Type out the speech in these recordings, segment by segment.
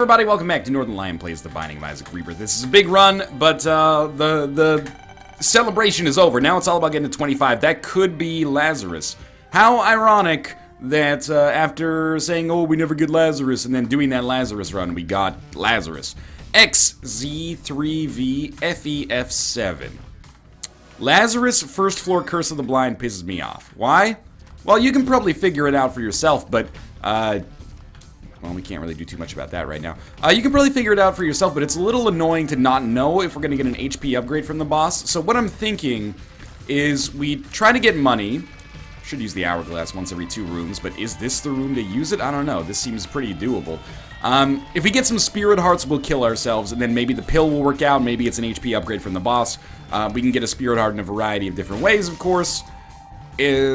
Everybody, welcome back to Northern Lion Plays The Binding of Isaac Rebirth. This is a big run, but the celebration is over. Now it's all about getting to 25. That could be Lazarus. How ironic that after saying, oh, we never get Lazarus, and then doing that Lazarus run, we got Lazarus. XZ3VFEF7. Lazarus First Floor Curse of the Blind pisses me off. Why? Well, you can probably figure it out for yourself, but well, we can't really do too much about that right now. You can probably figure it out for yourself, but it's a little annoying to not know if we're going to get an HP upgrade from the boss. So what I'm thinking is we try to get money. Should use the hourglass once every 2 rooms, but is this the room to use it? I don't know. This seems pretty doable. If we get some spirit hearts, we'll kill ourselves, and then maybe the pill will work out. Maybe it's an HP upgrade from the boss. We can get a spirit heart in a variety of different ways, of course.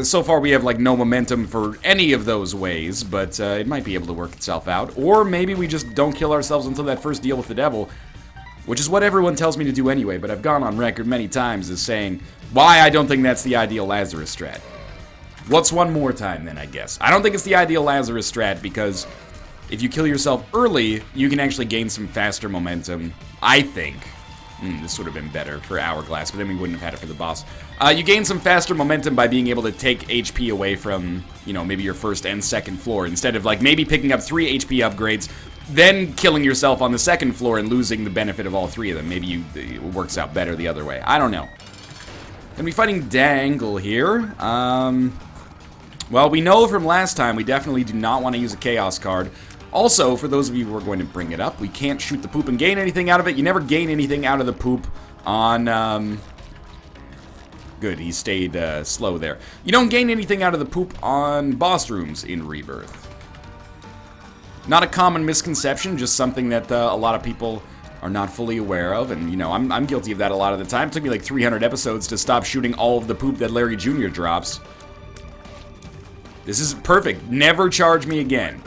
So far we have like no momentum for any of those ways, but it might be able to work itself out. Or maybe we just don't kill ourselves until that first deal with the devil, which is what everyone tells me to do anyway, but I've gone on record many times as saying why I don't think that's the ideal Lazarus strat. What's one more time then, I guess? I don't think it's the ideal Lazarus strat because if you kill yourself early, you can actually gain some faster momentum, I think. This would have been better for Hourglass, but then we wouldn't have had it for the boss. You gain some faster momentum by being able to take HP away from, you know, maybe your first and second floor, instead of, like, maybe picking up 3 HP upgrades, then killing yourself on the second floor and losing the benefit of all 3 of them. Maybe it works out better the other way. I don't know. Gonna be fighting Dangle here. Well, we know from last time we definitely do not want to use a Chaos card. Also, for those of you who are going to bring it up, we can't shoot the poop and gain anything out of it. You never gain anything out of the poop on, Good, he stayed slow there. You don't gain anything out of the poop on boss rooms in Rebirth. Not a common misconception, just something that a lot of people are not fully aware of, and, you know, I'm guilty of that a lot of the time. It took me like 300 episodes to stop shooting all of the poop that Larry Jr. drops. This is perfect. Never charge me again.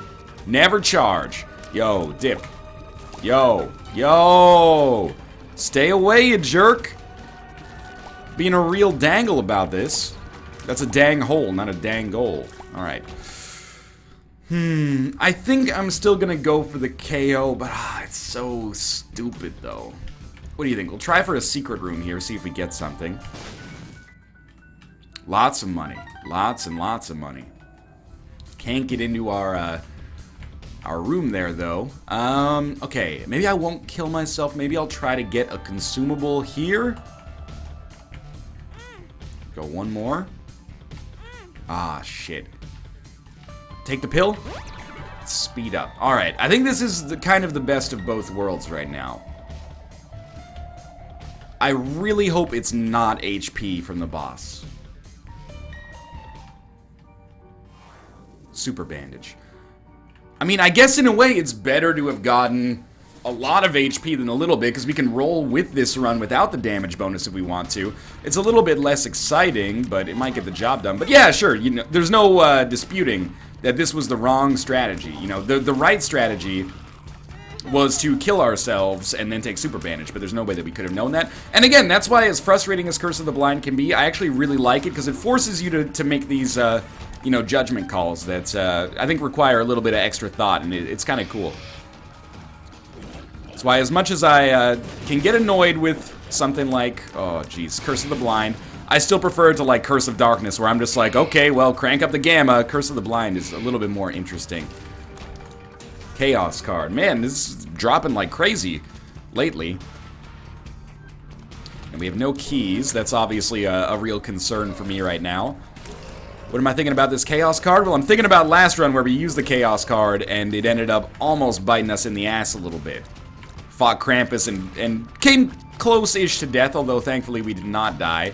Never charge. Yo, dip. Yo. Yo. Stay away, you jerk. Being a real dangle about this. That's a dang hole, not a dang goal. Alright. I think I'm still gonna go for the KO, but it's so stupid, though. What do you think? We'll try for a secret room here, see if we get something. Lots of money. Lots and lots of money. Can't get into our room there, though. Okay, maybe I won't kill myself. Maybe I'll try to get a consumable here. Go one more. Ah, shit. Take the pill. Speed up. Alright, I think this is kind of the best of both worlds right now. I really hope it's not HP from the boss. Super bandage. I mean, I guess in a way it's better to have gotten a lot of HP than a little bit, because we can roll with this run without the damage bonus if we want to. It's a little bit less exciting, but it might get the job done. But yeah, sure, you know, there's no disputing that this was the wrong strategy. You know, the right strategy was to kill ourselves and then take super bandage, but there's no way that we could have known that. And again, that's why, as frustrating as Curse of the Blind can be, I actually really like it, because it forces you to make these you know, judgment calls that I think require a little bit of extra thought, and it's kind of cool. That's why, as much as I can get annoyed with something like, oh geez, Curse of the Blind, I still prefer to like Curse of Darkness, where I'm just like, okay, well, crank up the gamma. Curse of the Blind is a little bit more interesting. Chaos card. Man, this is dropping like crazy lately. And we have no keys. That's obviously a real concern for me right now. What am I thinking about this Chaos card? Well, I'm thinking about last run where we used the Chaos card and it ended up almost biting us in the ass a little bit. Fought Krampus and came close-ish to death, although thankfully we did not die.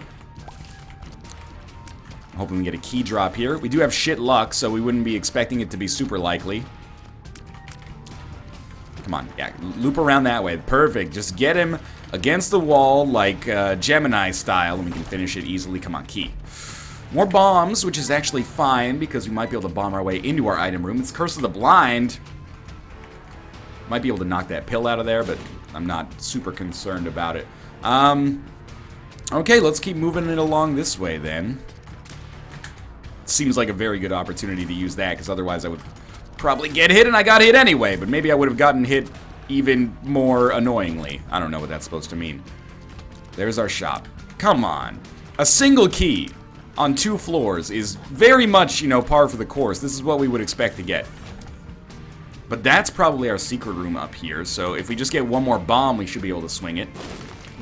I'm hoping we get a key drop here. We do have shit luck, so we wouldn't be expecting it to be super likely. Come on, yeah, loop around that way. Perfect. Just get him against the wall like Gemini style, and we can finish it easily. Come on, key. More bombs, which is actually fine, because we might be able to bomb our way into our item room. It's Curse of the Blind. Might be able to knock that pill out of there, but I'm not super concerned about it. Okay, let's keep moving it along this way, then. Seems like a very good opportunity to use that, because otherwise I would probably get hit, and I got hit anyway, but maybe I would have gotten hit even more annoyingly. I don't know what that's supposed to mean. There's our shop. Come on. A single key on 2 floors is very much, you know, par for the course. This is what we would expect to get. But that's probably our secret room up here, so if we just get one more bomb, we should be able to swing it.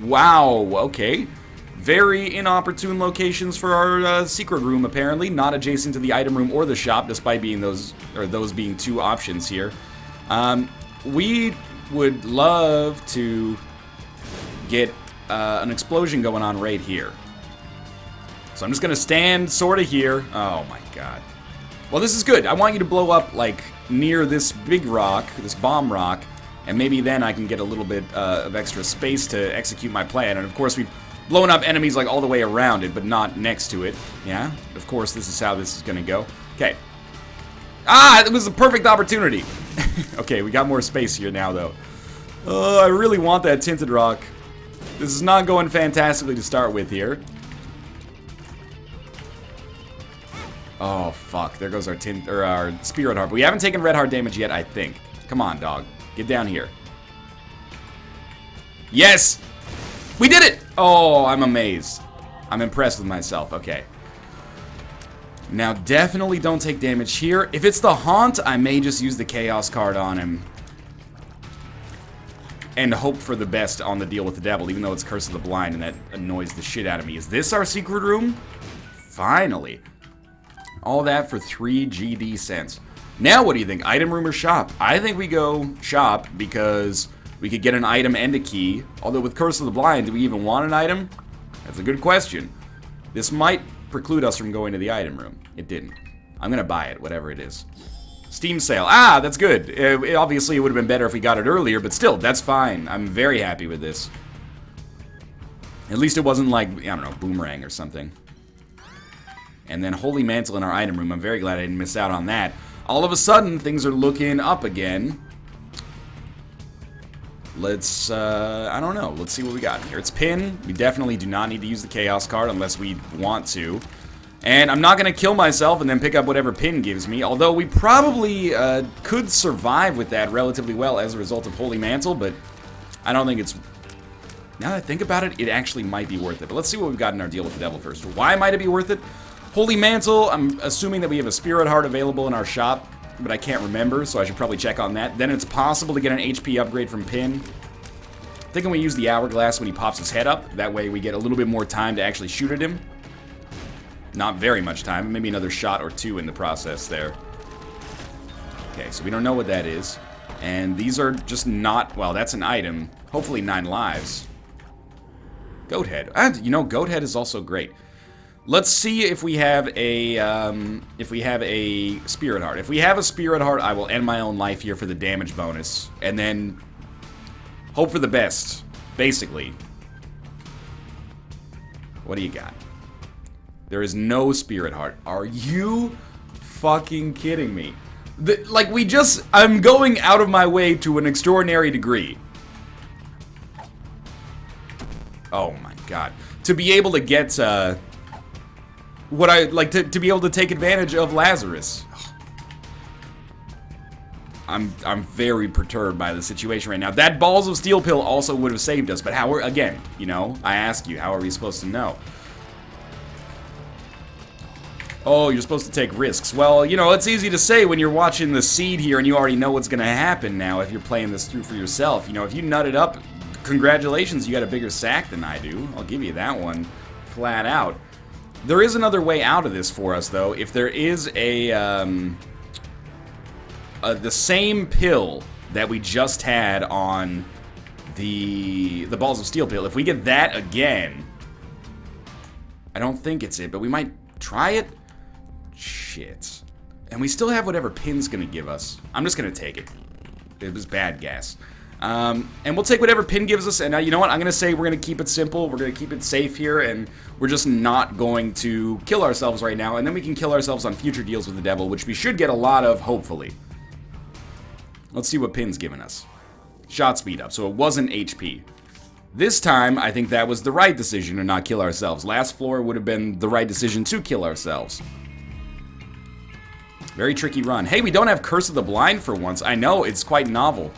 Wow, okay. Very inopportune locations for our secret room, apparently. Not adjacent to the item room or the shop, despite being those being 2 options here. We would love to get an explosion going on right here. So I'm just gonna stand sort of here. Oh my god. Well, this is good. I want you to blow up, like, near this big rock, this bomb rock, and maybe then I can get a little bit of extra space to execute my plan. And of course, we've blown up enemies, like, all the way around it, but not next to it. Yeah? Of course, this is how this is gonna go. Okay. Ah, it was a perfect opportunity. Okay, we got more space here now, though. I really want that tinted rock. This is not going fantastically to start with here. Oh, fuck. There goes our Spirit Heart. But we haven't taken Red Heart damage yet, I think. Come on, dog. Get down here. Yes! We did it! Oh, I'm amazed. I'm impressed with myself. Okay. Now, definitely don't take damage here. If it's the Haunt, I may just use the Chaos card on him. And hope for the best on the deal with the devil, even though it's Curse of the Blind, and that annoys the shit out of me. Is this our secret room? Finally. All that for 3 GD cents. Now what do you think? Item room or shop? I think we go shop because we could get an item and a key. Although with Curse of the Blind, do we even want an item? That's a good question. This might preclude us from going to the item room. It didn't. I'm gonna buy it, whatever it is. Steam sale. Ah, that's good. Obviously, it would have been better if we got it earlier, but still, that's fine. I'm very happy with this. At least it wasn't like, I don't know, Boomerang or something. And then Holy Mantle in our item room. I'm very glad I didn't miss out on that. All of a sudden, things are looking up again. Let's, I don't know. Let's see what we got here. It's Pin. We definitely do not need to use the Chaos card unless we want to. And I'm not going to kill myself and then pick up whatever Pin gives me. Although we probably could survive with that relatively well as a result of Holy Mantle. But I don't think it's... Now that I think about it, it actually might be worth it. But let's see what we've got in our deal with the devil first. Why might it be worth it? Holy Mantle, I'm assuming that we have a Spirit Heart available in our shop, but I can't remember, so I should probably check on that. Then it's possible to get an HP upgrade from Pin. Thinking we use the Hourglass when he pops his head up. That way we get a little bit more time to actually shoot at him. Not very much time, maybe another shot or 2 in the process there. Okay, so we don't know what that is. And these are just not, well, that's an item. Hopefully 9 lives. Goat Head. And, you know, Goat Head is also great. Let's see if we have a Spirit Heart. If we have a Spirit Heart, I will end my own life here for the damage bonus. And then hope for the best, basically. What do you got? There is no Spirit Heart. Are you fucking kidding me? I'm going out of my way to an extraordinary degree. Oh my god. To be able to get, what I like to be able to take advantage of Lazarus. I'm very perturbed by the situation right now. That Balls of Steel pill also would have saved us, but how are, again, you know, I ask you, how are we supposed to know? Oh, you're supposed to take risks. Well, you know, it's easy to say when you're watching the seed here and you already know what's gonna happen now if you're playing this through for yourself. You know, if you nut it up, congratulations, you got a bigger sack than I do. I'll give you that one, flat out. There is another way out of this for us, though. If there is the same pill that we just had on the Balls of Steel pill, if we get that again, I don't think it's it, but we might try it. Shit. And we still have whatever Pin's gonna give us. I'm just gonna take it. It was bad gas. And we'll take whatever Pin gives us, and you know what? I'm going to say we're going to keep it simple, we're going to keep it safe here, and we're just not going to kill ourselves right now, and then we can kill ourselves on future deals with the devil, which we should get a lot of, hopefully. Let's see what Pin's given us. Shot speed up, so it wasn't HP. This time, I think that was the right decision to not kill ourselves. Last floor would have been the right decision to kill ourselves. Very tricky run. Hey, we don't have Curse of the Blind for once. I know, it's quite novel.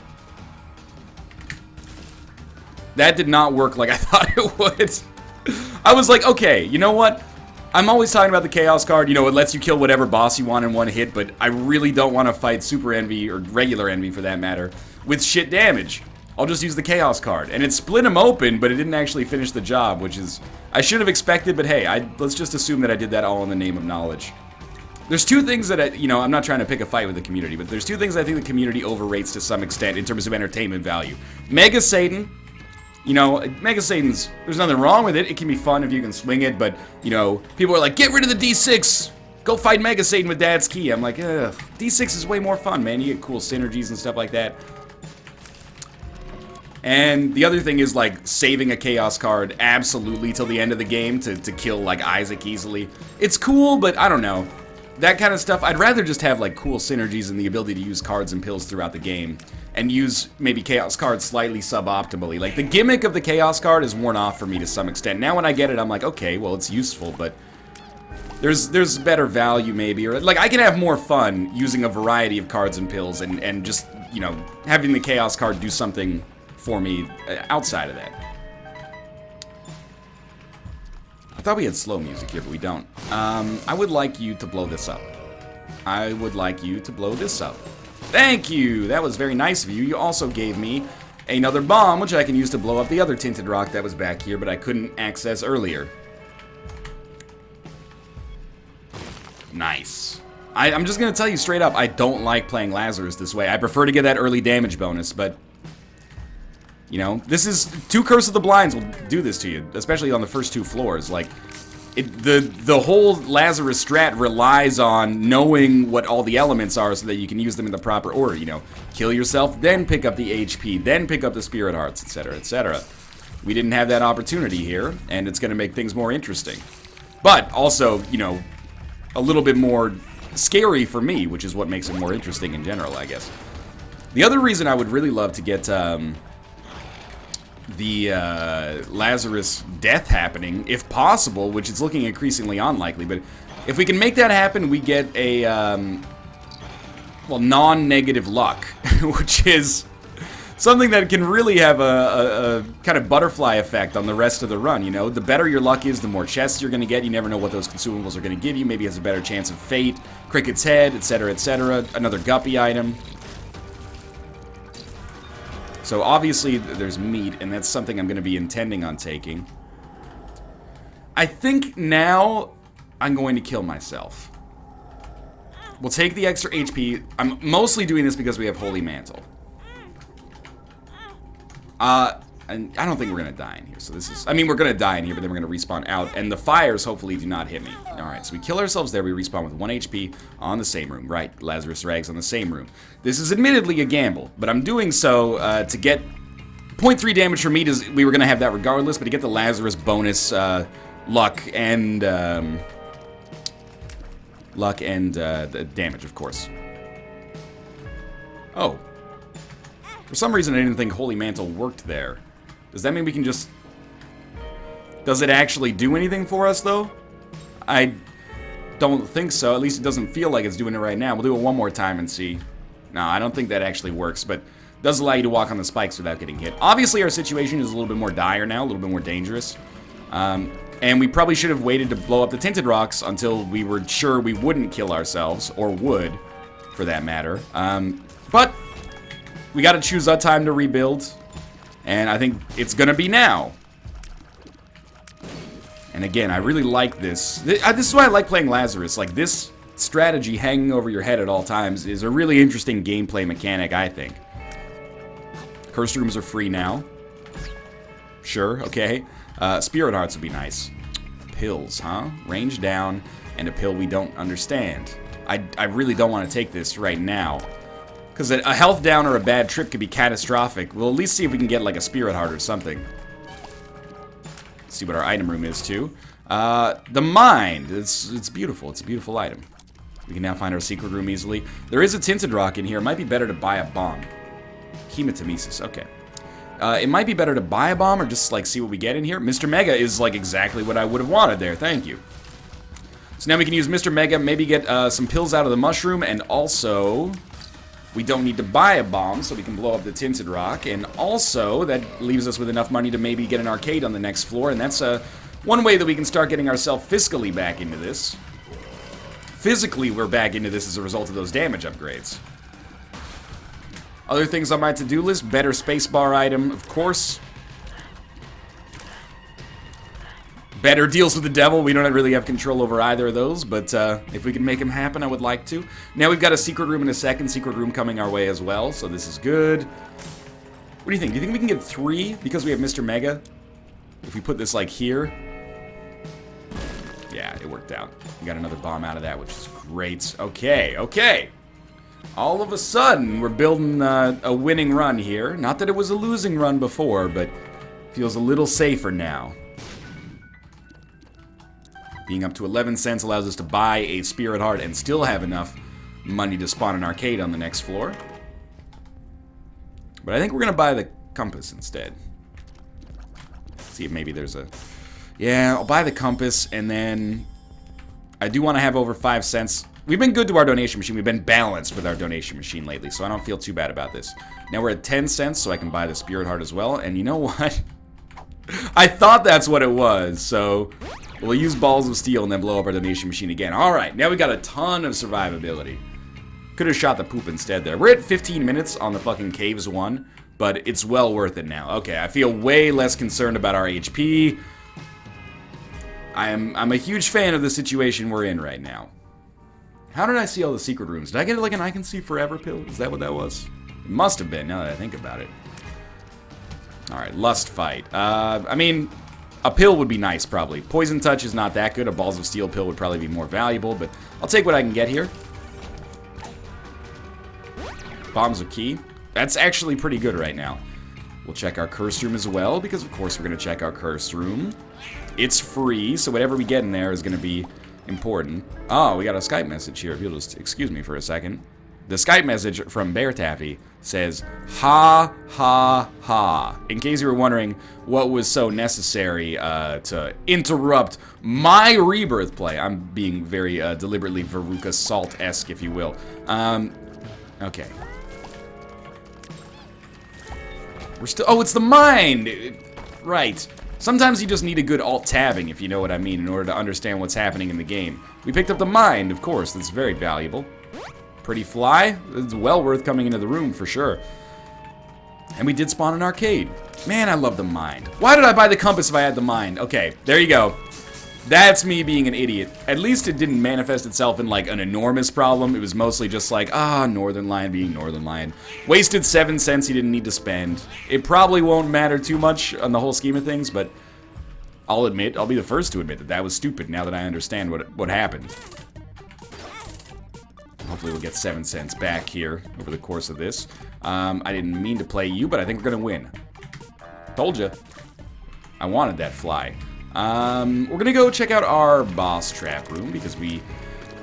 That did not work like I thought it would. I was like, okay, you know what? I'm always talking about the Chaos card. You know, it lets you kill whatever boss you want in one hit, but I really don't want to fight Super Envy, or regular Envy for that matter, with shit damage. I'll just use the Chaos card. And it split him open, but it didn't actually finish the job, which is... I should have expected, but hey, let's just assume that I did that all in the name of knowledge. There's two things that, you know, I'm not trying to pick a fight with the community, but there's two things I think the community overrates to some extent in terms of entertainment value. Mega Satan... You know, Mega Satan's, there's nothing wrong with it. It can be fun if you can swing it, but, you know, people are like, get rid of the D6! Go fight Mega Satan with Dad's Key. I'm like, ugh, D6 is way more fun, man. You get cool synergies and stuff like that. And the other thing is, like, saving a Chaos card absolutely till the end of the game to kill, like, Isaac easily. It's cool, but I don't know. That kind of stuff, I'd rather just have, like, cool synergies and the ability to use cards and pills throughout the game. And use maybe Chaos cards slightly suboptimally. Like, the gimmick of the Chaos card is worn off for me to some extent. Now when I get it, I'm like, okay, well, it's useful, but there's better value maybe. Or, like, I can have more fun using a variety of cards and pills and just, you know, having the Chaos card do something for me outside of that. I thought we had slow music here, but we don't. I would like you to blow this up. I would like you to blow this up. Thank you! That was very nice of you. You also gave me another bomb, which I can use to blow up the other tinted rock that was back here, but I couldn't access earlier. Nice. I'm just gonna tell you straight up, I don't like playing Lazarus this way. I prefer to get that early damage bonus, but... You know, this is... 2 Curse of the Blinds will do this to you, especially on the first 2 floors. Like... The whole Lazarus strat relies on knowing what all the elements are so that you can use them in the proper order, you know. Kill yourself, then pick up the HP, then pick up the Spirit Hearts, etc., etc. We didn't have that opportunity here, and it's going to make things more interesting. But also, you know, a little bit more scary for me, which is what makes it more interesting in general, I guess. The other reason I would really love to get... the Lazarus death happening, if possible, which is looking increasingly unlikely, but if we can make that happen, we get a, well, non-negative luck, which is something that can really have a kind of butterfly effect on the rest of the run, you know? The better your luck is, the more chests you're going to get. You never know what those consumables are going to give you. Maybe it has a better chance of fate, Cricket's Head, etc., etc., another guppy item. So obviously there's meat, and that's something I'm going to be intending on taking. I think now I'm going to kill myself. We'll take the extra HP. I'm mostly doing this because we have Holy Mantle. And I don't think we're going to die in here. So this is... I mean, we're going to die in here, but then we're going to respawn out. And the fires hopefully do not hit me. Alright, so we kill ourselves there. We respawn with 1 HP on the same room. Right, Lazarus Rags on the same room. This is admittedly a gamble, but I'm doing so to get... 0.3 damage for me. We were going to have that regardless, but to get the Lazarus bonus luck and... the damage, of course. Oh. For some reason, I didn't think Holy Mantle worked there. Does that mean we can just... Does it actually do anything for us, though? I don't think so. At least it doesn't feel like it's doing it right now. We'll do it one more time and see. No, I don't think that actually works, but it does allow you to walk on the spikes without getting hit. Obviously, our situation is a little bit more dire now, a little bit more dangerous. And we probably should have waited to blow up the Tinted Rocks until we were sure we wouldn't kill ourselves, or would, for that matter. But we got to choose a time to rebuild. And I think it's gonna be now. And again, I really like this. This is why I like playing Lazarus. Like, this strategy hanging over your head at all times is a really interesting gameplay mechanic, I think. Cursed rooms are free now. Sure, okay. Spirit Hearts would be nice. Pills, huh? Range down, and a pill we don't understand. I really don't want to take this right now. Because a health down or a bad trip could be catastrophic. We'll at least see if we can get, like, a Spirit Heart or something. Let's see what our item room is, too. The Mind. It's beautiful. It's a beautiful item. We can now find our secret room easily. There is a Tinted Rock in here. It might be better to buy a bomb. Hematomesis. Okay. It might be better to buy a bomb or just, like, see what we get in here. Mr. Mega is, like, exactly what I would have wanted there. Thank you. So now we can use Mr. Mega, maybe get some pills out of the mushroom, and also we don't need to buy a bomb, so we can blow up the Tinted Rock, and also that leaves us with enough money to maybe get an arcade on the next floor, and that's one way that we can start getting ourselves fiscally back into this. Physically, we're back into this as a result of those damage upgrades. Other things on my to-do list, better spacebar item, of course. Better deals with the devil. We don't really have control over either of those, but if we can make them happen, I would like to. Now we've got a secret room and a second secret room coming our way as well, so this is good. What do you think? Do you think we can get 3 because we have Mr. Mega? If we put this, like, here? Yeah, it worked out. We got another bomb out of that, which is great. Okay, okay. All of a sudden, we're building a winning run here. Not that it was a losing run before, but feels a little safer now. Being up to 11 cents allows us to buy a Spirit Heart and still have enough money to spawn an arcade on the next floor. But I think we're going to buy the compass instead. See if maybe there's a... Yeah, I'll buy the compass, and then I do want to have over 5 cents. We've been good to our donation machine. We've been balanced with our donation machine lately, so I don't feel too bad about this. Now we're at 10 cents, so I can buy the Spirit Heart as well. And you know what? I thought that's what it was, so we'll use Balls of Steel and then blow up our donation machine again. Alright, now we got a ton of survivability. Could have shot the poop instead there. We're at 15 minutes on the fucking Caves 1, but it's well worth it now. Okay, I feel way less concerned about our HP. I'm a huge fan of the situation we're in right now. How did I see all the secret rooms? Did I get like an I can see forever pill? Is that what that was? It must have been, now that I think about it. Alright, Lust Fight. I mean, a pill would be nice, probably. Poison Touch is not that good. A Balls of Steel pill would probably be more valuable, but I'll take what I can get here. Bombs of Key. That's actually pretty good right now. We'll check our Curse Room as well, because of course we're going to check our Curse Room. It's free, so whatever we get in there is going to be important. Oh, we got a Skype message here. If you'll just excuse me for a second. The Skype message from Bear Taffy says, ha, ha, ha. In case you were wondering what was so necessary to interrupt my Rebirth play. I'm being very deliberately Veruca Salt-esque, if you will. Okay. We're still... Oh, it's the mind! Right. Sometimes you just need a good alt-tabbing, if you know what I mean, in order to understand what's happening in the game. We picked up the mind, of course. That's very valuable. Pretty fly. It's well worth coming into the room, for sure. And we did spawn an arcade. Man, I love the mind. Why did I buy the compass if I had the mind? Okay, there you go. That's me being an idiot. At least it didn't manifest itself in, like, an enormous problem. It was mostly just like, Northern Lion being Northern Lion. Wasted 7 cents he didn't need to spend. It probably won't matter too much on the whole scheme of things, but I'll be the first to admit that that was stupid now that I understand what happened. Hopefully we'll get 7 cents back here over the course of this. I didn't mean to play you, but I think we're gonna win. Told ya. I wanted that fly. We're gonna go check out our boss trap room because we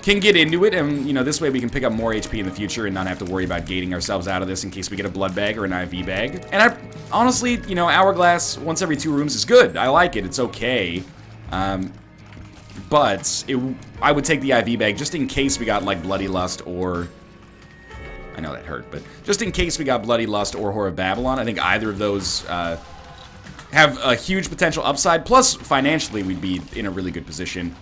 can get into it, and you know, this way we can pick up more HP in the future and not have to worry about gating ourselves out of this in case we get a blood bag or an IV bag. And I honestly, you know, Hourglass once every 2 rooms is good. I like it. It's okay. But I would take the IV bag just in case we got like Bloody Lust or... I know that hurt, but just in case we got Bloody Lust or Whore of Babylon, I think either of those have a huge potential upside. Plus, financially, we'd be in a really good position.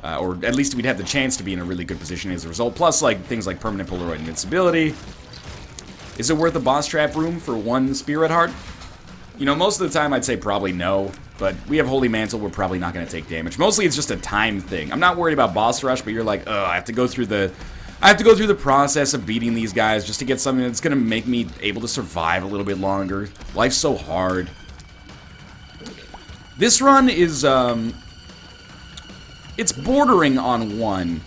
Or at least we'd have the chance to be in a really good position as a result. Plus, like things like permanent Polaroid invincibility. Is it worth a boss trap room for 1 Spirit Heart? You know, most of the time I'd say probably no. But we have Holy Mantle, we're probably not going to take damage. Mostly it's just a time thing. I'm not worried about boss rush, but you're like, I have to go through the process of beating these guys just to get something that's going to make me able to survive a little bit longer. Life's so hard. This run is, it's bordering on 1.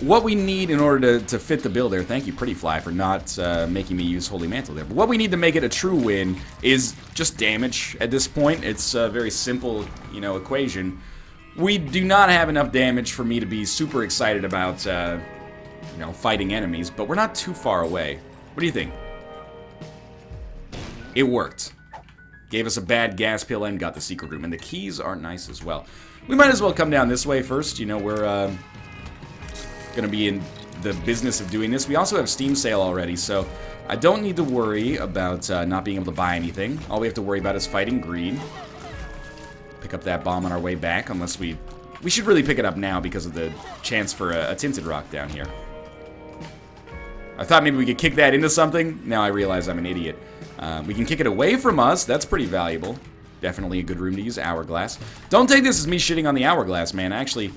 What we need in order to fit the bill there, thank you, Pretty Fly, for not making me use Holy Mantle there. But what we need to make it a true win is just damage at this point. It's a very simple, you know, equation. We do not have enough damage for me to be super excited about, you know, fighting enemies, but we're not too far away. What do you think? It worked. Gave us a bad gas pill and got the secret room. And the keys are nice as well. We might as well come down this way first. You know, we're going to be in the business of doing this. We also have Steam Sale already, so I don't need to worry about not being able to buy anything. All we have to worry about is fighting greed. Pick up that bomb on our way back, unless we should really pick it up now because of the chance for a tinted rock down here. I thought maybe we could kick that into something. Now I realize I'm an idiot. We can kick it away from us. That's pretty valuable. Definitely a good room to use Hourglass. Don't take this as me shitting on the Hourglass, man. Actually,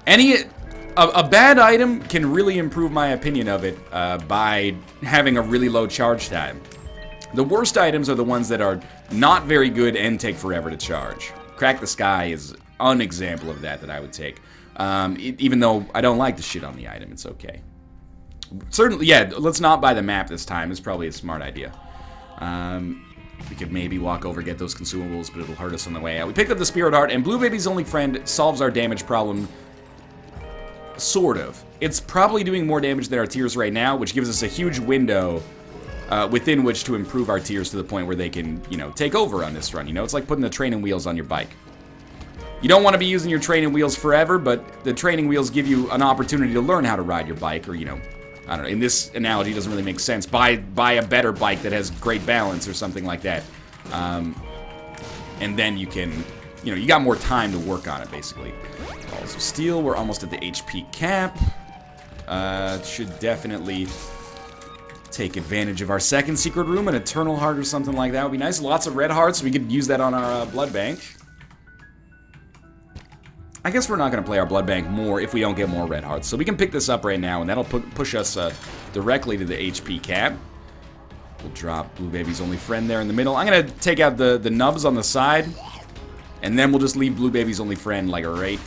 a bad item can really improve my opinion of it by having a really low charge time. The worst items are the ones that are not very good and take forever to charge. Crack the Sky is an example of that I would take. Even though I don't like to shit on the item, it's okay. Certainly, yeah, let's not buy the map this time. It's probably a smart idea. We could maybe walk over, get those consumables, but it'll hurt us on the way out. We picked up the Spirit Heart, and Blue Baby's Only Friend solves our damage problem. Sort of. It's probably doing more damage than our tiers right now, which gives us a huge window within which to improve our tiers to the point where they can, you know, take over on this run. You know, it's like putting the training wheels on your bike. You don't want to be using your training wheels forever, but the training wheels give you an opportunity to learn how to ride your bike, or, you know, I don't know, in this analogy, it doesn't really make sense. Buy a better bike that has great balance or something like that. And then you can, you know, you got more time to work on it, basically. Balls of Steel, we're almost at the HP cap. Should definitely take advantage of our second secret room, an Eternal Heart or something like that would be nice. Lots of red hearts, we could use that on our blood bank. I guess we're not going to play our blood bank more if we don't get more red hearts. So we can pick this up right now, and that'll push us directly to the HP cap. We'll drop Blue Baby's Only Friend there in the middle. I'm going to take out the nubs on the side, and then we'll just leave Blue Baby's Only Friend, like, right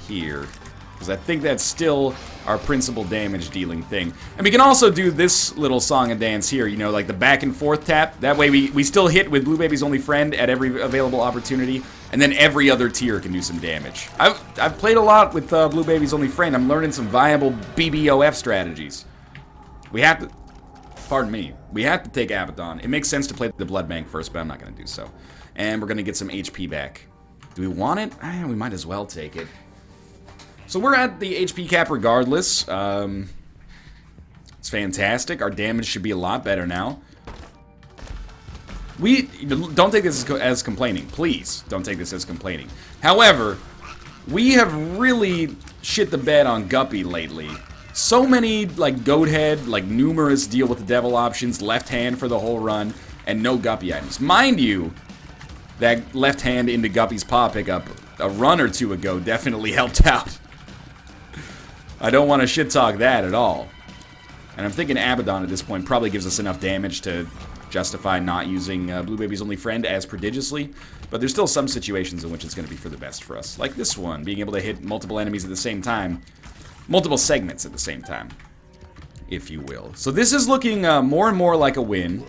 here. Because I think that's still our principal damage dealing thing. And we can also do this little song and dance here, you know, like the back and forth tap. That way we still hit with Blue Baby's Only Friend at every available opportunity. And then every other tier can do some damage. I've played a lot with Blue Baby's Only Friend. I'm learning some viable BBOF strategies. We have to... Pardon me. We have to take Abaddon. It makes sense to play the blood bank first, but I'm not going to do so. And we're going to get some HP back. Do we want it? We might as well take it. So we're at the HP cap regardless. It's fantastic. Our damage should be a lot better now. Don't take this as complaining. Please, don't take this as complaining. However, we have really shit the bed on Guppy lately. So many, like, Goat Head, like, numerous deal with the devil options, left hand for the whole run, and no Guppy items. Mind you, that left hand into Guppy's paw pickup a run or two ago definitely helped out. I don't want to shit talk that at all. And I'm thinking Abaddon at this point probably gives us enough damage to justify not using Blue Baby's Only Friend as prodigiously, but there's still some situations in which it's going to be for the best for us. Like this one, being able to hit multiple enemies at the same time, multiple segments at the same time, if you will. So this is looking more and more like a win.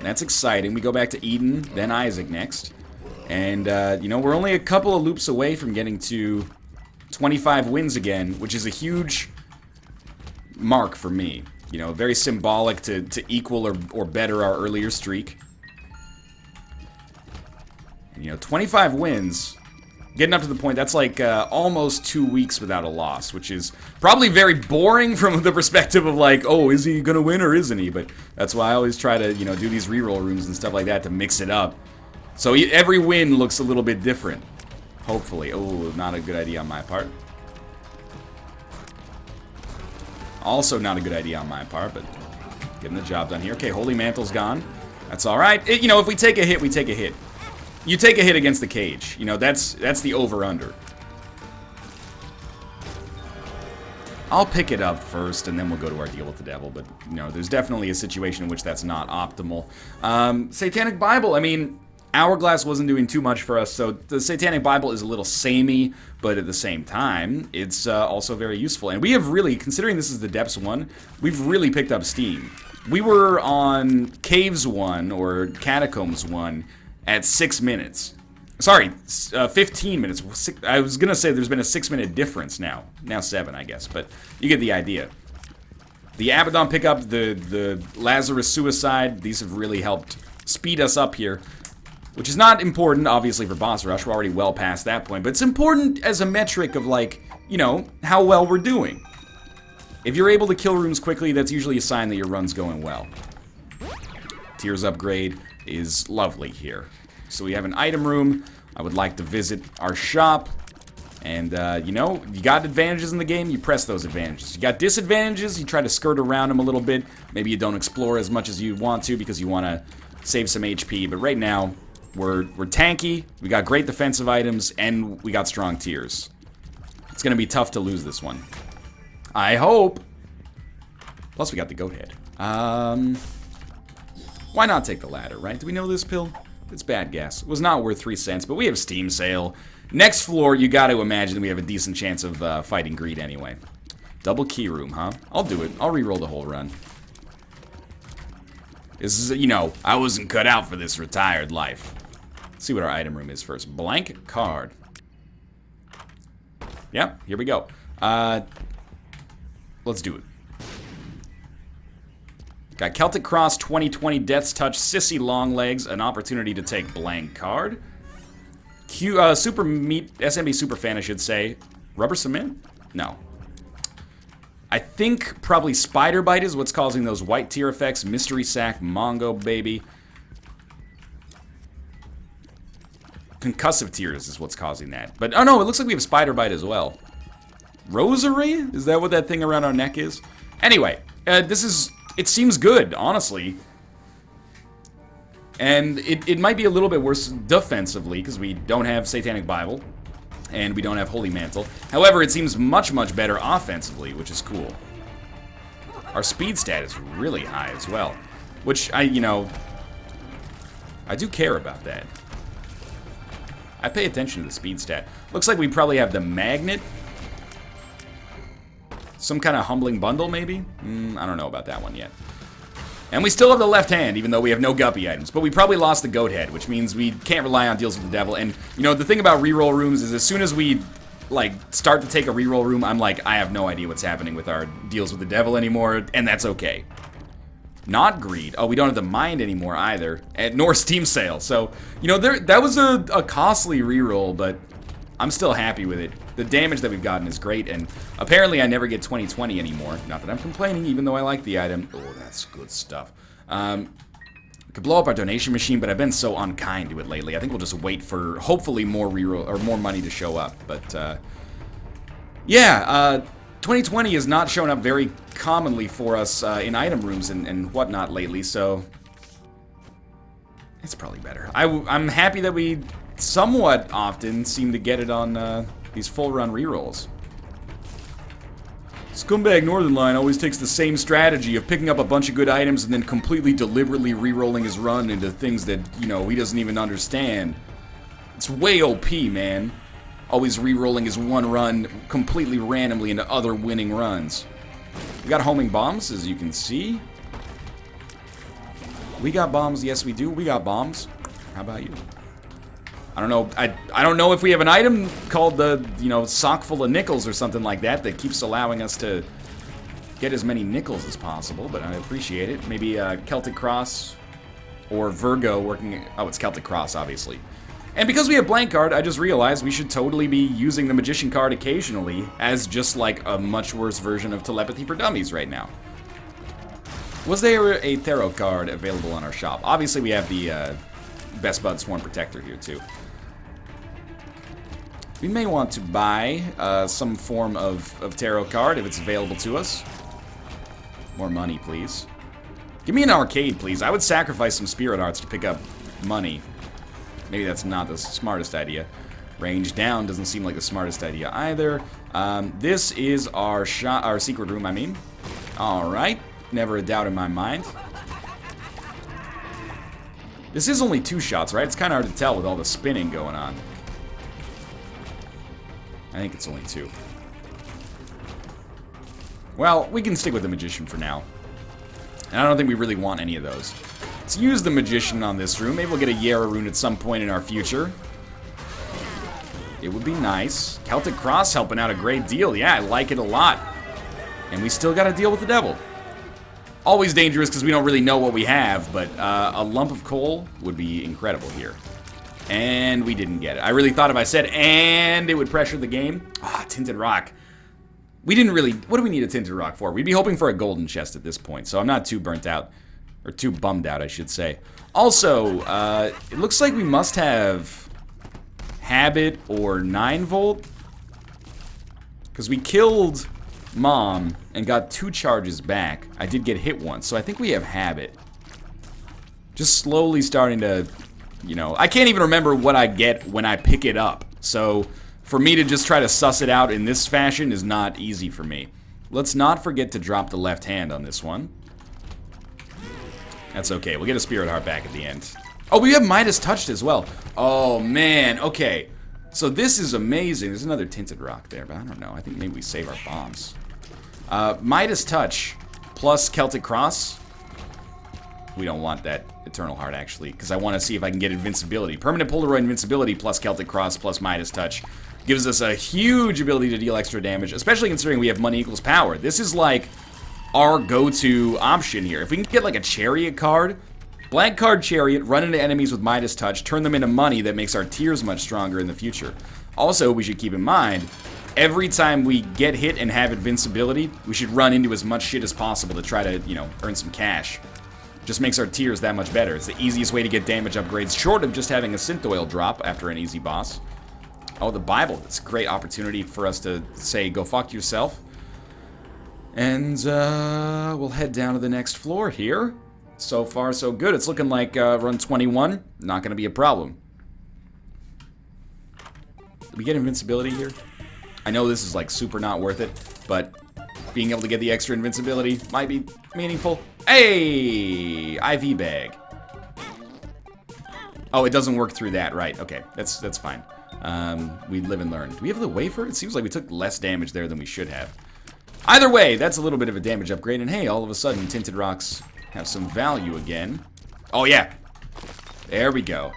That's exciting. We go back to Eden, then Isaac next. And, you know, we're only a couple of loops away from getting to 25 wins again, which is a huge mark for me. You know, very symbolic to equal or better our earlier streak. And, you know, 25 wins, getting up to the point, that's like almost 2 weeks without a loss, which is probably very boring from the perspective of like, oh, is he gonna win or isn't he? But that's why I always try to, you know, do these reroll rooms and stuff like that to mix it up. So every win looks a little bit different. Hopefully. Oh, not a good idea on my part. Also not a good idea on my part, but getting the job done here. Okay, Holy Mantle's gone. That's alright. You know, if we take a hit, we take a hit. You take a hit against the cage. You know, that's the over-under. I'll pick it up first, and then we'll go to our deal with the devil. But, you know, there's definitely a situation in which that's not optimal. Satanic Bible, I mean... Hourglass wasn't doing too much for us, so the Satanic Bible is a little samey, but at the same time, it's also very useful. And we have really, considering this is the Depths one, we've really picked up steam. We were on Caves 1, or Catacombs 1, at 6 minutes. Sorry, 15 minutes. I was going to say there's been a 6-minute difference now. Now 7, I guess, but you get the idea. The Abaddon pickup, the Lazarus suicide, these have really helped speed us up here. which is not important, obviously, for boss rush. We're already well past that point, but it's important as a metric of, like, you know, how well we're doing. If you're able to kill rooms quickly, that's usually a sign that your run's going well. Tears upgrade is lovely here. So we have an item room. I would like to visit our shop. And, you know, you got advantages in the game, you press those advantages. You got disadvantages, you try to skirt around them a little bit. Maybe you don't explore as much as you want to because you want to save some HP. But right now, we're tanky, we got great defensive items, and we got strong tiers. It's going to be tough to lose this one. I hope. Plus, we got the goat head. Why not take the ladder, right? Do we know this pill? It's bad gas. It was not worth 3 cents, but we have Steam Sale. Next floor, you got to imagine we have a decent chance of fighting greed anyway. Double key room, huh? I'll do it. I'll re-roll the whole run. This is, you know, I wasn't cut out for this retired life. Let's see what our item room is first. Blank card. Yep, here we go. Let's do it. Got Celtic Cross 2020 Death's Touch Sissy Longlegs, an opportunity to take blank card. Super Meat, SMB Super Fan, I should say. Rubber Cement? No. I think probably Spider Bite is what's causing those white tier effects. Mystery Sack, Mongo Baby. Concussive Tears is what's causing that. But, oh no, it looks like we have Spider Bite as well. Rosary? Is that what that thing around our neck is? Anyway, this is... It seems good, honestly. And it might be a little bit worse defensively, because we don't have Satanic Bible, and we don't have Holy Mantle. However, it seems much, much better offensively, which is cool. Our speed stat is really high as well, which I do care about that. I pay attention to the speed stat. Looks like we probably have the Magnet. Some kind of humbling bundle, maybe? I don't know about that one yet. And we still have the left hand, even though we have no guppy items. But we probably lost the goat head, which means we can't rely on deals with the devil. And, you know, the thing about reroll rooms is as soon as we, like, start to take a reroll room, I'm like, I have no idea what's happening with our deals with the devil anymore, and that's okay. Not greed. Oh, we don't have the mind anymore either. And nor Steam Sale. So, you know, that was a costly reroll, but I'm still happy with it. The damage that we've gotten is great, and apparently I never get 2020 anymore. Not that I'm complaining, even though I like the item. Oh, that's good stuff. We could blow up our donation machine, but I've been so unkind to it lately. I think we'll just wait for, hopefully, more reroll, or more money to show up. But, yeah, 2020 has not shown up very commonly for us in item rooms and whatnot lately, so it's probably better. I'm happy that we somewhat often seem to get it on these full run rerolls. Scumbag Northern Line always takes the same strategy of picking up a bunch of good items and then completely deliberately rerolling his run into things that, you know, he doesn't even understand. It's way OP, man. Always rerolling his one run completely randomly into other winning runs. We got homing bombs, as you can see. We got bombs, yes we do. We got bombs. How about you? I don't know. I don't know if we have an item called the, you know, sock full of nickels or something like that that keeps allowing us to get as many nickels as possible, but I appreciate it. Maybe Celtic Cross or Virgo working. Oh, it's Celtic Cross, obviously. And because we have blank card, I just realized we should totally be using the Magician card occasionally as just like a much worse version of Telepathy for Dummies right now. Was there a Tarot card available on our shop? Obviously, we have the Best Bud Sworn Protector here, too. We may want to buy some form of tarot card if it's available to us. More money, please. Give me an arcade, please. I would sacrifice some spirit arts to pick up money. Maybe that's not the smartest idea. Range down doesn't seem like the smartest idea either. This is our secret room, I mean. Alright. Never a doubt in my mind. This is only 2 shots, right? It's kind of hard to tell with all the spinning going on. I think it's only 2. Well, we can stick with the Magician for now. And I don't think we really want any of those. Let's use the Magician on this room. Maybe we'll get a Yara rune at some point in our future. It would be nice. Celtic Cross helping out a great deal. Yeah, I like it a lot. And we still got to deal with the devil. Always dangerous because we don't really know what we have, but a lump of coal would be incredible here. And we didn't get it. I really thought if I said and it would pressure the game. Ah, Tinted Rock. We didn't really... What do we need a Tinted Rock for? We'd be hoping for a golden chest at this point, so I'm not too burnt out. Or too bummed out, I should say. Also, it looks like we must have Habit or 9 volt. Because we killed Mom and got 2 charges back. I did get hit once, so I think we have Habit. Just slowly starting to, you know... I can't even remember what I get when I pick it up. So, for me to just try to suss it out in this fashion is not easy for me. Let's not forget to drop the left hand on this one. That's okay. We'll get a Spirit Heart back at the end. Oh, we have Midas Touched as well. Oh, man. Okay. So this is amazing. There's another Tinted Rock there, but I don't know. I think maybe we save our bombs. Midas Touch plus Celtic Cross. We don't want that Eternal Heart, actually, because I want to see if I can get Invincibility. Permanent Polaroid Invincibility plus Celtic Cross plus Midas Touch gives us a huge ability to deal extra damage, especially considering we have money equals power. This is like our go-to option here. If we can get like a Chariot card, blank card Chariot, run into enemies with Midas Touch, turn them into money that makes our tiers much stronger in the future. Also, we should keep in mind, every time we get hit and have Invincibility, we should run into as much shit as possible to try to, you know, earn some cash. Just makes our tiers that much better. It's the easiest way to get damage upgrades, short of just having a Synth Oil drop after an easy boss. Oh, the Bible. It's a great opportunity for us to say, go fuck yourself. And, we'll head down to the next floor here. So far, so good. It's looking like run 21. Not going to be a problem. Did we get Invincibility here? I know this is, like, super not worth it, but being able to get the extra Invincibility might be meaningful. Hey! IV bag. Oh, it doesn't work through that, right. Okay, that's fine. We live and learn. Do we have the wafer? It seems like we took less damage there than we should have. Either way, that's a little bit of a damage upgrade, and hey, all of a sudden, Tinted Rocks have some value again. Oh, yeah. There we go.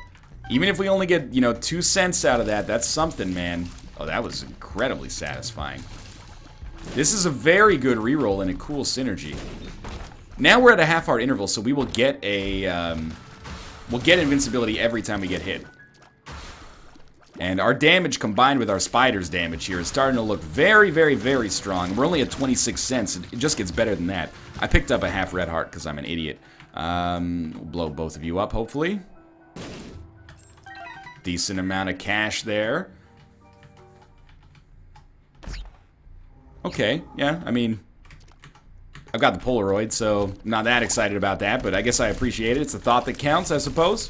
Even if we only get, you know, 2 cents out of that, that's something, man. Oh, that was incredibly satisfying. This is a very good reroll and a cool synergy. Now we're at a half-heart interval, so we will get a, we'll get Invincibility every time we get hit. And our damage combined with our spider's damage here is starting to look very, very, very strong. We're only at 26 cents. It just gets better than that. I picked up a half red heart because I'm an idiot. We'll blow both of you up, hopefully. Decent amount of cash there. Okay, yeah, I mean, I've got the Polaroid, so I'm not that excited about that, but I guess I appreciate it. It's the thought that counts, I suppose.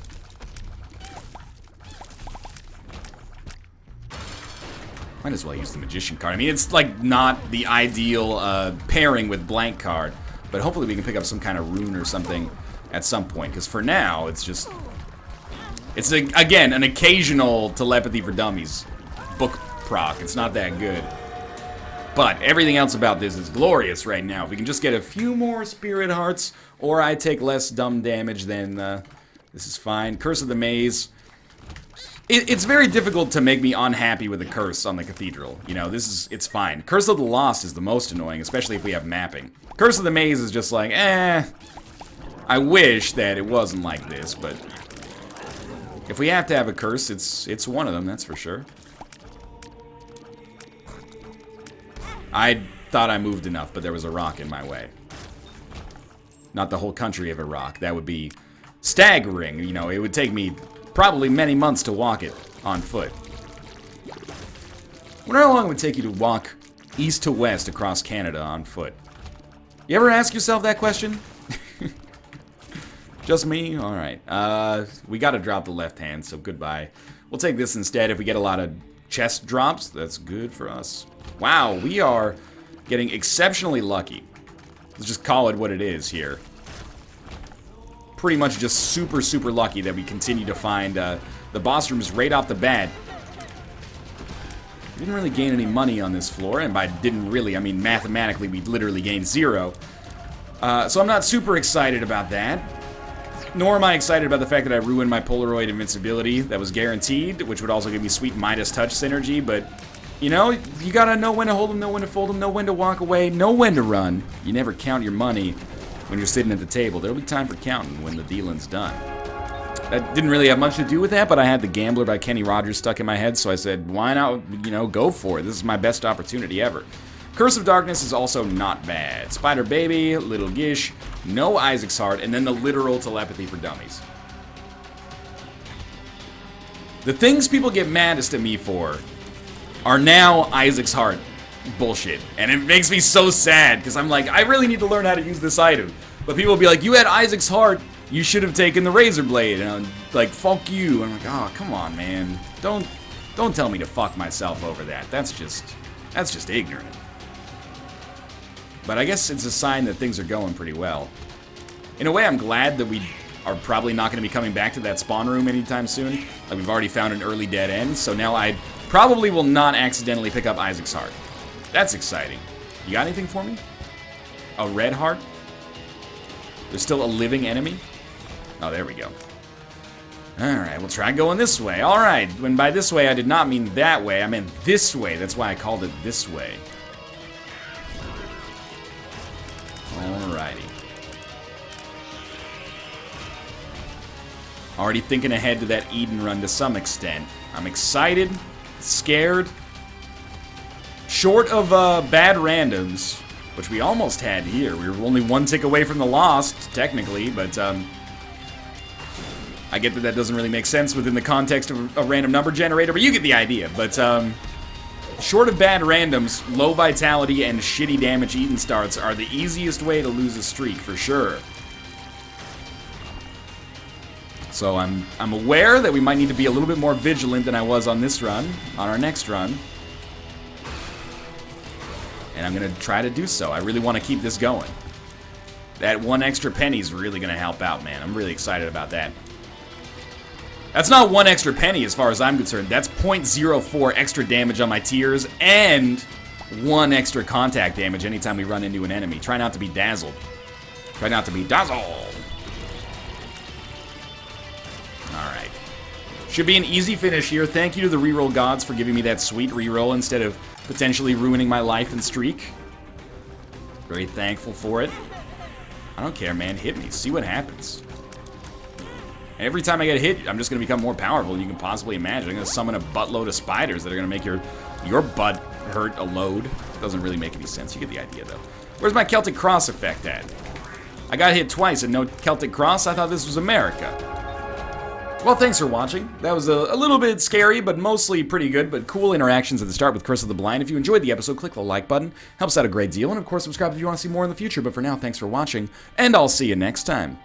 Might as well use the Magician card. I mean, it's like not the ideal pairing with blank card, but hopefully we can pick up some kind of rune or something at some point, because for now, it's just... It's, again, an occasional Telepathy for Dummies book proc. It's not that good. But everything else about this is glorious right now. If we can just get a few more Spirit Hearts, or I take less dumb damage, then this is fine. Curse of the Maze. It's very difficult to make me unhappy with the curse on the Cathedral. You know, it's fine. Curse of the Lost is the most annoying, especially if we have mapping. Curse of the Maze is just like, I wish that it wasn't like this, but if we have to have a curse, it's one of them, that's for sure. I thought I moved enough, but there was a rock in my way. Not the whole country of a rock. That would be staggering. You know, it would take me probably many months to walk it on foot. I wonder how long it would take you to walk east to west across Canada on foot. You ever ask yourself that question? Just me? Alright. We gotta drop the left hand, so goodbye. We'll take this instead. If we get a lot of chest drops, that's good for us. Wow, we are getting exceptionally lucky. Let's just call it what it is here. Pretty much just super, super lucky that we continue to find the boss rooms right off the bat. We didn't really gain any money on this floor, and by didn't really, I mean mathematically we literally gained 0. So I'm not super excited about that. Nor am I excited about the fact that I ruined my Polaroid Invincibility that was guaranteed, which would also give me sweet Midas Touch synergy, but, you know, you gotta know when to hold them, know when to fold them, know when to walk away, know when to run. You never count your money when you're sitting at the table. There'll be time for counting when the dealing's done. That didn't really have much to do with that, but I had The Gambler by Kenny Rogers stuck in my head, so I said, why not, you know, go for it. This is my best opportunity ever. Curse of Darkness is also not bad. Spider Baby, Little Gish, no Isaac's Heart, and then the literal telepathy for dummies. The things people get maddest at me for are now Isaac's Heart bullshit. And it makes me so sad, because I'm like, I really need to learn how to use this item. But people will be like, you had Isaac's Heart, you should have taken the Razor Blade. And I'm like, fuck you. And I'm like, oh, come on, man. Don't tell me to fuck myself over that. That's just ignorant. But I guess it's a sign that things are going pretty well. In a way, I'm glad that we are probably not going to be coming back to that spawn room anytime soon. Like, we've already found an early dead end, so now I probably will not accidentally pick up Isaac's Heart. That's exciting. You got anything for me? A red heart? There's still a living enemy? Oh, there we go. Alright, we'll try going this way. Alright, when by this way I did not mean that way, I meant this way. That's why I called it this way. Alrighty. Already thinking ahead to that Eden run to some extent. I'm excited, scared. Short of bad randoms, which we almost had here. We were only one tick away from the lost, technically, but I get that that doesn't really make sense within the context of a random number generator, but you get the idea. But short of bad randoms, low vitality and shitty damage Eden starts are the easiest way to lose a streak, for sure. So I'm aware that we might need to be a little bit more vigilant than I was on this run, on our next run. And I'm going to try to do so. I really want to keep this going. That one extra penny is really going to help out, man. I'm really excited about that. That's not one extra penny as far as I'm concerned. That's 0.04 extra damage on my tiers and one extra contact damage anytime we run into an enemy. Try not to be dazzled. Try not to be dazzled. Alright. Should be an easy finish here. Thank you to the reroll gods for giving me that sweet reroll instead of potentially ruining my life and streak. Very thankful for it. I don't care, man. Hit me. See what happens. Every time I get hit, I'm just going to become more powerful than you can possibly imagine. I'm going to summon a buttload of spiders that are going to make your butt hurt a load. Doesn't really make any sense. You get the idea, though. Where's my Celtic Cross effect at? I got hit twice and no Celtic Cross. I thought this was America. Well, thanks for watching. That was a little bit scary, but mostly pretty good, but cool interactions at the start with Curse of the Blind. If you enjoyed the episode, click the like button. Helps out a great deal. And, of course, subscribe if you want to see more in the future. But for now, thanks for watching, and I'll see you next time.